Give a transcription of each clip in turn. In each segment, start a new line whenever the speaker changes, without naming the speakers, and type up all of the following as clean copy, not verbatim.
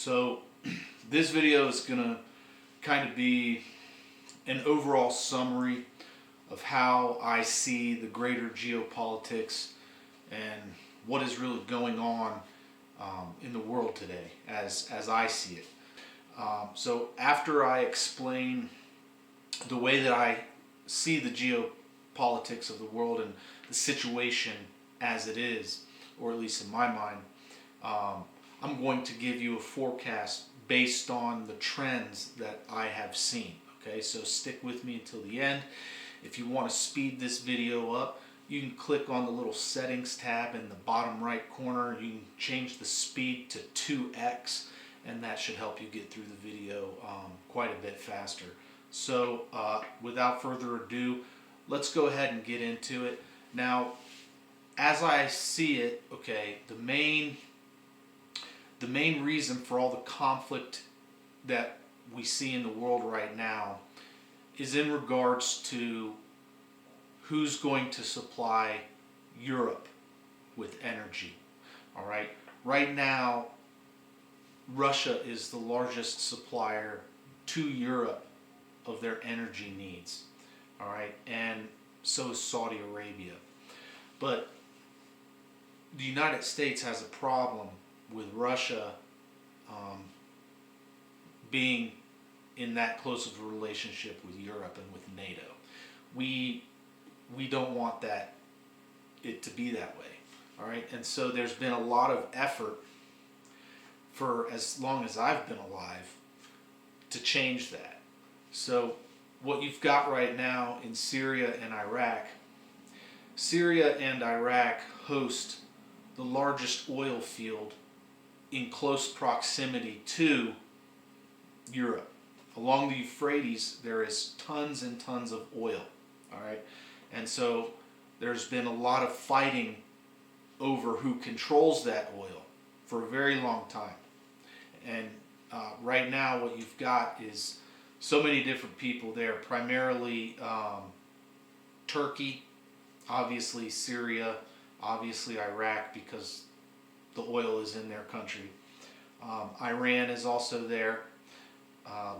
So this video is going to kind of be an overall summary of how I see the greater geopolitics and what is really going on in the world today as I see it. So after I explain the way that I see the geopolitics of the world and the situation as it is, or at least in my mind, I'm going to give you a forecast based on the trends that I have seen. Okay, so stick with me until the end. If you want to speed this video up, you can click on the little settings tab in the bottom right corner. You can change the speed to 2x, and that should help you get through the video quite a bit faster. So without further ado, let's go ahead and get into it. Now, as I see it, okay, the main reason for all the conflict that we see in the world right now is in regards to who's going to supply Europe with energy. All right. Right now, Russia is the largest supplier to Europe of their energy needs. All right. And so is Saudi Arabia. But the United States has a problem with Russia being in that close of a relationship with Europe and with NATO. We don't want it to be that way. All right. And so there's been a lot of effort for as long as I've been alive to change that. So what you've got right now in Syria and Iraq host the largest oil field in close proximity to Europe. Along the Euphrates, there is tons and tons of oil. All right. And so there's been a lot of fighting over who controls that oil for a very long time. And right now what you've got is so many different people there, primarily Turkey, obviously Syria, obviously Iraq because the oil is in their country. Iran is also there,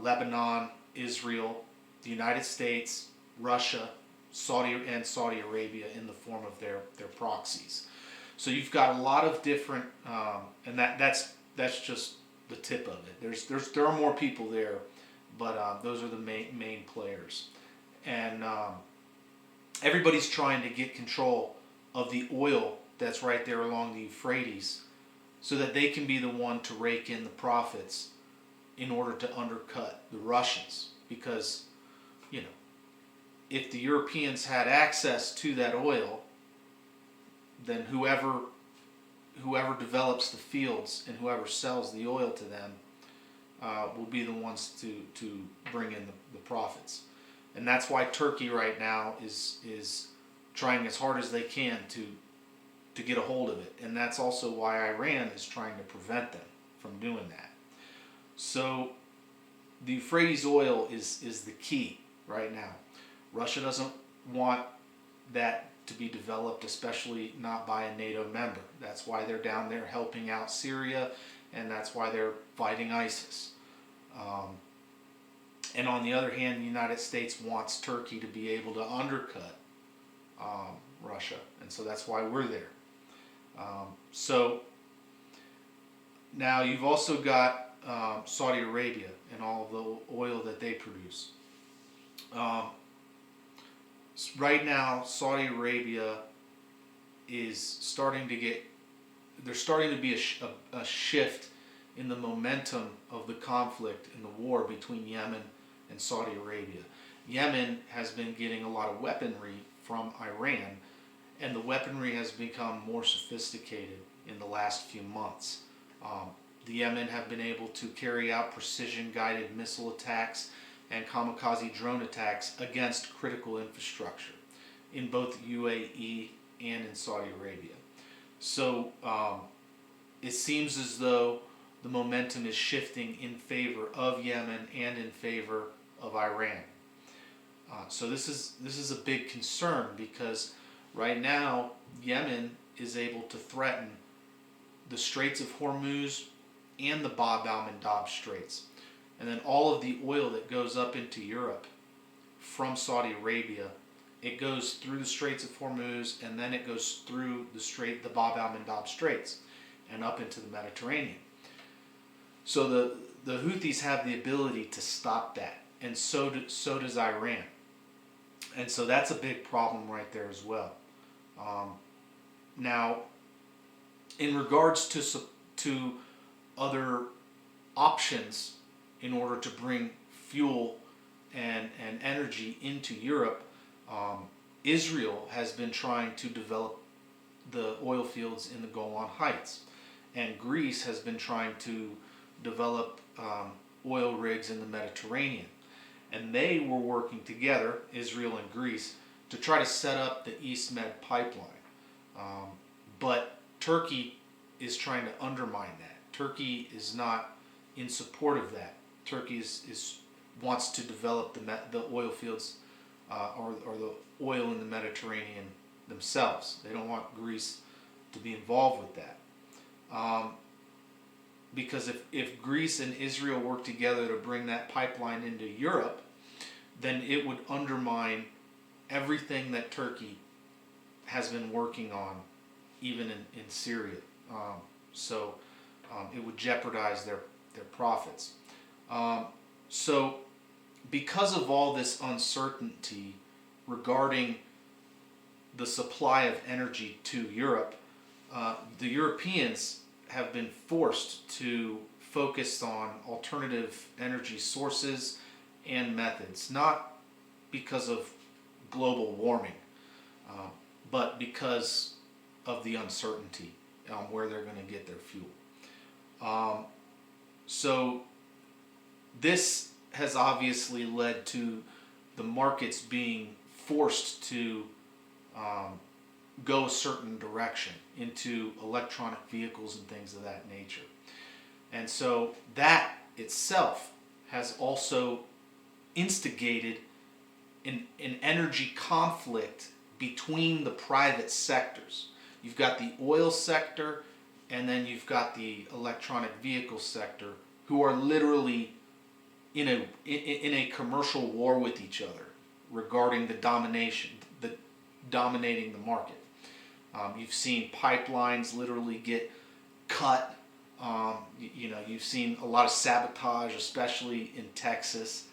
Lebanon, Israel, the United States, Russia, Saudi Arabia in the form of their proxies. So you've got a lot of different, and that's just the tip of it. There are more people there, but those are the main players, and everybody's trying to get control of the oil that's right there along the Euphrates, so that they can be the one to rake in the profits in order to undercut the Russians. Because, if the Europeans had access to that oil, then whoever develops the fields and whoever sells the oil to them will be the ones to bring in the profits. And that's why Turkey right now is trying as hard as they can to get a hold of it. And that's also why Iran is trying to prevent them from doing that. So the Euphrates oil is the key right now. Russia doesn't want that to be developed, especially not by a NATO member. That's why they're down there helping out Syria, and that's why they're fighting ISIS. And on the other hand, the United States wants Turkey to be able to undercut Russia, and so that's why we're there. So now you've also got Saudi Arabia and all of the oil that they produce. Right now, Saudi Arabia is starting to be a shift in the momentum of the conflict in the war between Yemen and Saudi Arabia. Yemen has been getting a lot of weaponry from Iran, and the weaponry has become more sophisticated in the last few months. The Yemen have been able to carry out precision-guided missile attacks and kamikaze drone attacks against critical infrastructure in both UAE and in Saudi Arabia. So it seems as though the momentum is shifting in favor of Yemen and in favor of Iran. So this is a big concern, because right now Yemen is able to threaten the Straits of Hormuz and the Bab al-Mandab Straits. And then all of the oil that goes up into Europe from Saudi Arabia, it goes through the Straits of Hormuz, and then it goes through the Bab al-Mandab Straits, and up into the Mediterranean. So the Houthis have the ability to stop that, and so does Iran. And so that's a big problem right there as well. Now, in regards to other options in order to bring fuel and energy into Europe, Israel has been trying to develop the oil fields in the Golan Heights, and Greece has been trying to develop oil rigs in the Mediterranean. And they were working together, Israel and Greece, to try to set up the East Med pipeline. But Turkey is trying to undermine that. Turkey is not in support of that. Turkey wants to develop the oil fields or the oil in the Mediterranean themselves. They don't want Greece to be involved with that. Because if Greece and Israel work together to bring that pipeline into Europe, then it would undermine everything that Turkey has been working on, even in Syria. So it would jeopardize their profits. So because of all this uncertainty regarding the supply of energy to Europe, the Europeans have been forced to focus on alternative energy sources and methods, not because of global warming, but because of the uncertainty where they're going to get their fuel. So this has obviously led to the markets being forced to go a certain direction into electronic vehicles and things of that nature. And so that itself has also instigated an energy conflict between the private sectors. You've got the oil sector, and then you've got the electronic vehicle sector, who are literally in a commercial war with each other regarding dominating the market. You've seen pipelines literally get cut. You've seen a lot of sabotage, especially in Texas,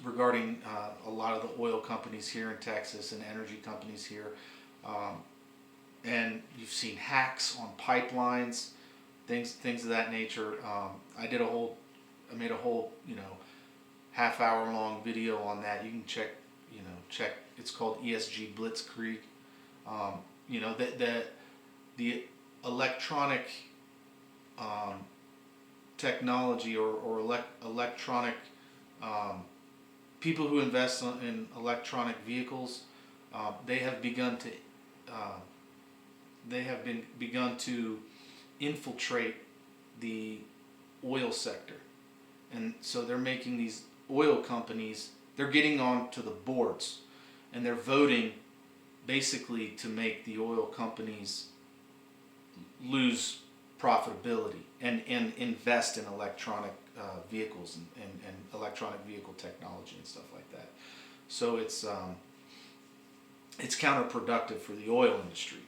regarding a lot of the oil companies here in Texas and energy companies here. And you've seen hacks on pipelines, things of that nature. I made a whole half-hour long video on that. You can check. It's called ESG Blitzkrieg. The electronic technology or electronic people who invest in electronic vehicles, they have begun to infiltrate the oil sector, and so they're making these oil companies. They're getting onto the boards, and they're voting basically to make the oil companies lose profitability and invest in electronic vehicles and electronic vehicle technology and stuff like that. So it's counterproductive for the oil industry,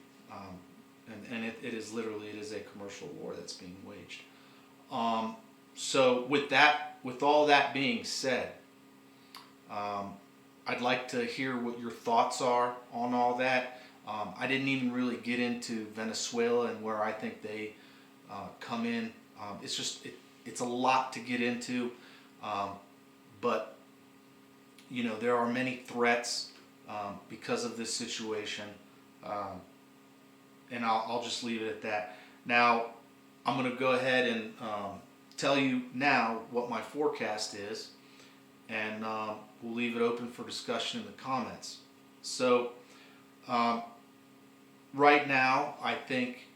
and it is a commercial war that's being waged. So with all that being said, I'd like to hear what your thoughts are on all that. I didn't even really get into Venezuela and where I think they come in. It's a lot to get into, but there are many threats because of this situation, and I'll just leave it at that. Now, I'm going to go ahead and tell you now what my forecast is, and we'll leave it open for discussion in the comments. So, right now, I think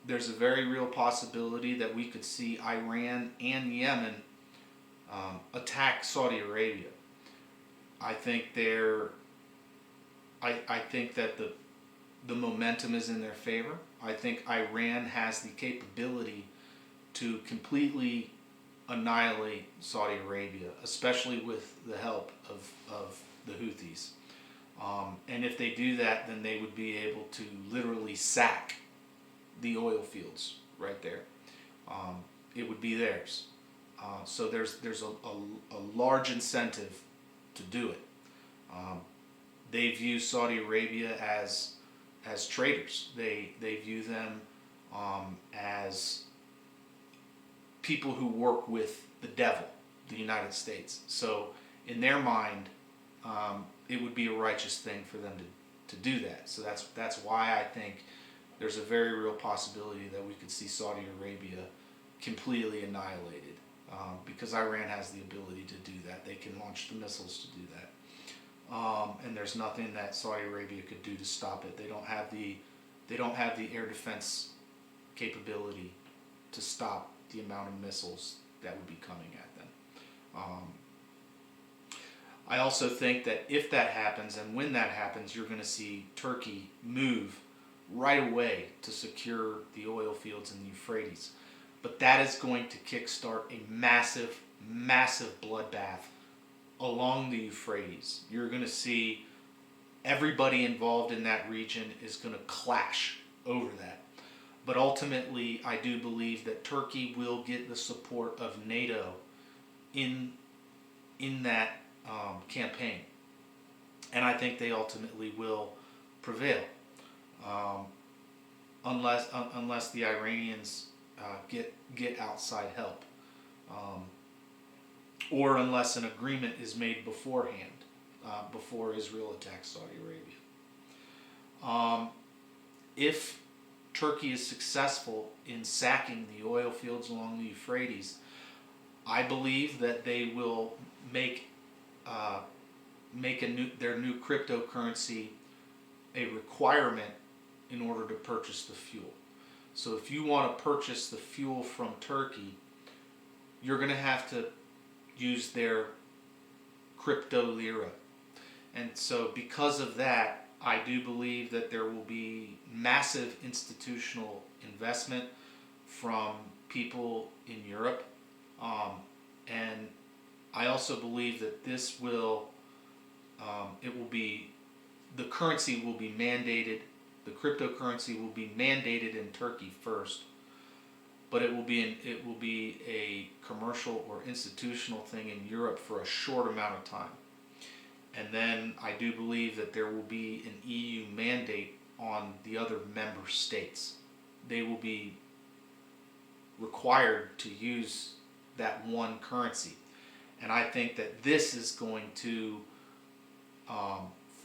there's a very real possibility that we could see Iran and Yemen attack Saudi Arabia. I think that the momentum is in their favor. I think Iran has the capability to completely annihilate Saudi Arabia, especially with the help of the Houthis. And if they do that, then they would be able to literally sack the oil fields right there. It would be theirs. So there's a large incentive to do it. They view Saudi Arabia as traitors. They view them as people who work with the devil, the United States. So in their mind, it would be a righteous thing for them to do that. So that's why I think there's a very real possibility that we could see Saudi Arabia completely annihilated, because Iran has the ability to do that. They can launch the missiles to do that. And there's nothing that Saudi Arabia could do to stop it. They don't have the air defense capability to stop the amount of missiles that would be coming at them. I also think that if that happens, and when that happens, you're going to see Turkey move right away to secure the oil fields in the Euphrates. But that is going to kickstart a massive, massive bloodbath along the Euphrates. You're going to see everybody involved in that region is going to clash over that. But ultimately, I do believe that Turkey will get the support of NATO in that campaign. And I think they ultimately will prevail, unless the Iranians get outside help, or unless an agreement is made beforehand, before Israel attacks Saudi Arabia. If Turkey is successful in sacking the oil fields along the Euphrates, I believe that they will make their new cryptocurrency a requirement in order to purchase the fuel. So if you want to purchase the fuel from Turkey, you're going to have to use their crypto lira. And so because of that, I do believe that there will be massive institutional investment from people in Europe. And I also believe that this will, the currency will be mandated, the cryptocurrency will be mandated in Turkey first, but it will be a commercial or institutional thing in Europe for a short amount of time. And then I do believe that there will be an EU mandate on the other member states. They will be required to use that one currency. And I think that this is going to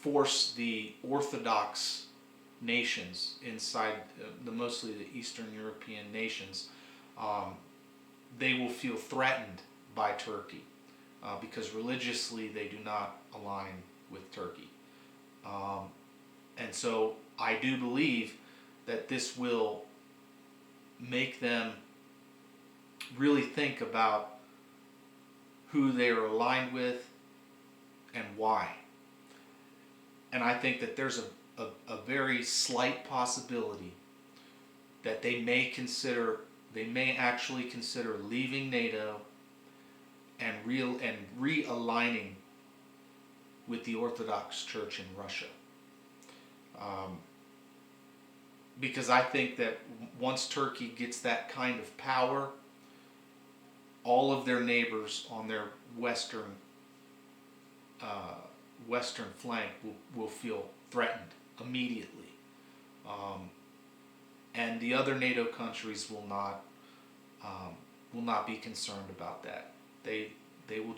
force the Orthodox nations inside mostly the Eastern European nations. They will feel threatened by Turkey, because religiously they do not align with Turkey. And so I do believe that this will make them really think about who they are aligned with and why. And I think that there's a very slight possibility that they may actually consider leaving NATO and realigning with the Orthodox Church in Russia. Because I think that once Turkey gets that kind of power, all of their neighbors on their western flank will feel threatened immediately, and the other NATO countries will not be concerned about that. They will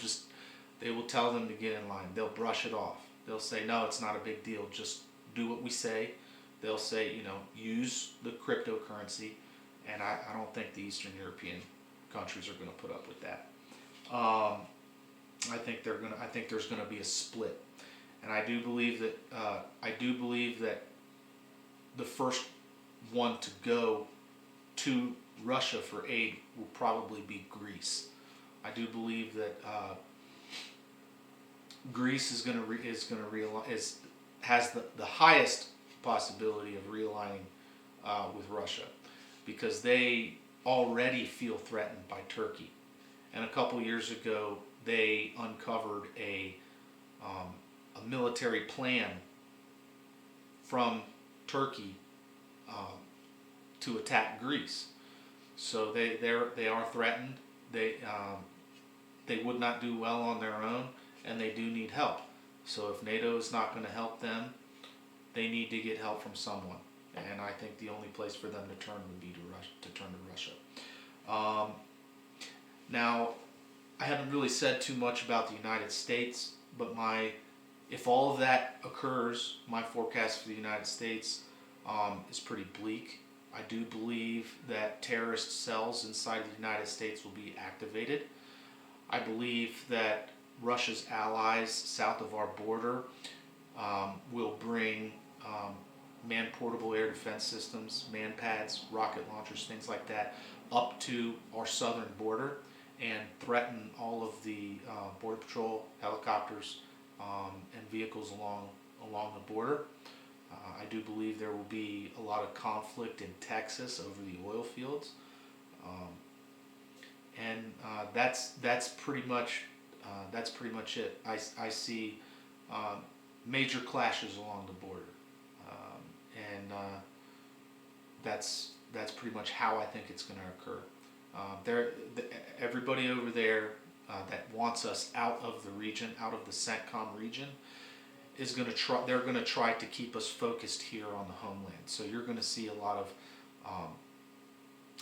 tell them to get in line. They'll brush it off. They'll say, no, it's not a big deal. Just do what we say. They'll say, use the cryptocurrency, and I don't think the Eastern European countries are going to put up with that. I think there's going to be a split, and I do believe that the first one to go to Russia for aid will probably be Greece. I do believe that Greece has the highest possibility of realigning with Russia, because they already feel threatened by Turkey. And a couple years ago, they uncovered a military plan from Turkey to attack Greece. So they are threatened. They would not do well on their own, and they do need help. So if NATO is not going to help them, they need to get help from someone. And I think the only place for them to turn would be to turn to Russia. Now, I haven't really said too much about the United States, but if all of that occurs, my forecast for the United States is pretty bleak. I do believe that terrorist cells inside the United States will be activated. I believe that Russia's allies south of our border will bring man-portable air defense systems, man-pads, rocket launchers, things like that, up to our southern border and threaten all of the Border Patrol helicopters and vehicles along the border. I do believe there will be a lot of conflict in Texas over the oil fields, and that's pretty much it. I see major clashes along the border, and that's pretty much how I think it's going to occur. Everybody over there that wants us out of the region, out of the CENTCOM region, is going to try. They're going to try to keep us focused here on the homeland. So you're going to see a lot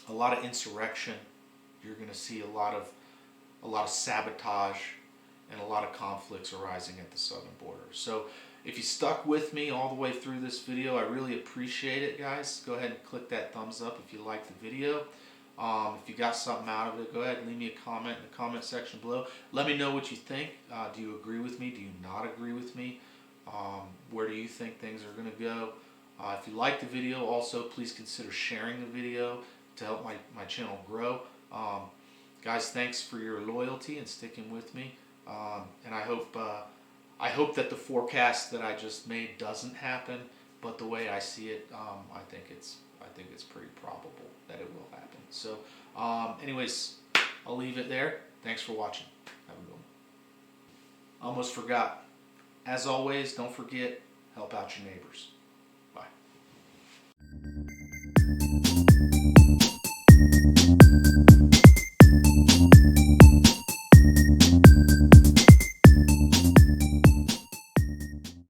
of insurrection. You're going to see a lot of sabotage and a lot of conflicts arising at the southern border. So if you stuck with me all the way through this video, I really appreciate it, guys. Go ahead and click that thumbs up if you liked the video. If you got something out of it, go ahead and leave me a comment in the comment section below. Let me know what you think. Do you agree with me? Do you not agree with me? Where do you think things are going to go? If you like the video, also please consider sharing the video to help my channel grow. Guys, thanks for your loyalty and sticking with me. And I hope that the forecast that I just made doesn't happen, but the way I see it, I think it's pretty probable that it will happen. So, anyways, I'll leave it there. Thanks for watching. Have a good one. Almost forgot. As always, don't forget, help out your neighbors. Bye.